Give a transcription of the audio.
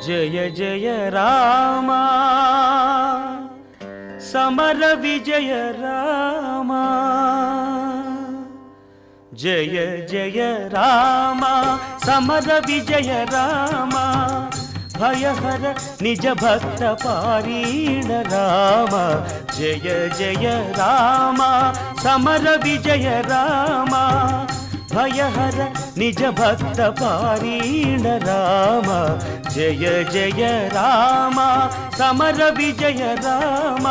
जय जय राम समर विजय राम जय जय राम समर विजय राम भयहर निज भक्त पारीण राम जय जय राम समर विजय राम भयहर निज भक्त पारीण राम जय जय राम समर विजय राम।